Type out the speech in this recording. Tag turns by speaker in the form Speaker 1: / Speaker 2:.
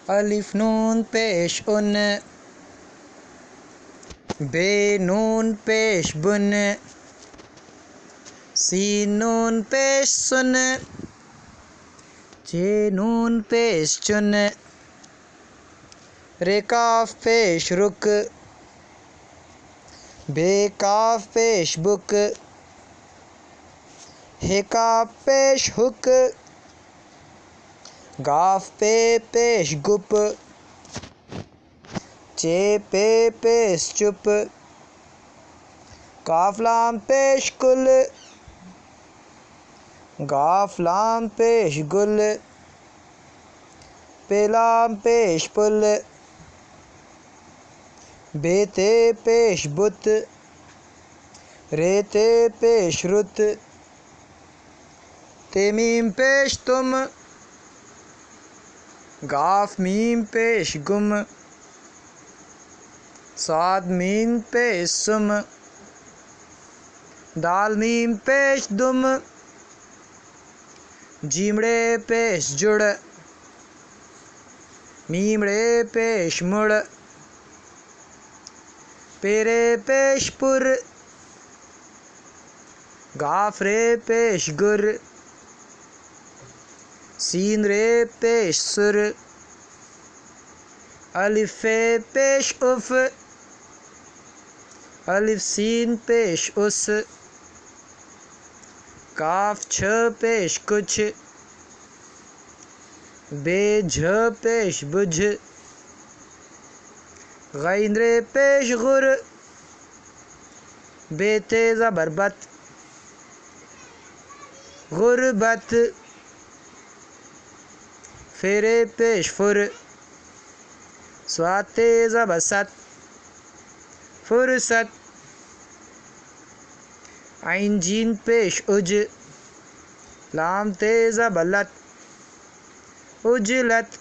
Speaker 1: अलिफ नून पेश उन, बे नून पेश बुन, सीन नून पेश सुन, जे नून पेश चुन, रे काफ पेश रुक, बे काफ पेश बुक, हे काफ पेश हुक, गाफ पे पेश गुप, चे पे पेश चुप, काफ लाम पेश कुल, गाफ लाम पेश गुल, पे लाम पेश पुल, बेते पेश बुत, रेते पेश रुत, ते मीम पेश तुम, गाफ मीम पेश गुम, साद मीम पेश सुम, दाल मीम पेश दुम, जीमड़े पेश जुड़, मीमड़े पेश मुड़, पेरे पेश पुर, गाफरे पेश गुर, सीन रे पेश सुर, अलिफे पेश उफ, अलिफ सीन पेश उस, काफ छ पेश कुछ, बे झ पेश बुझ, गैन रे पेश गुर, बेते ज़बरबत, गुरबत, फेरे पेश फुर, स्वाते ज़बसत, फुरसत, आइन जीन पेश उज, लाम ते ज़बलत, उजलत,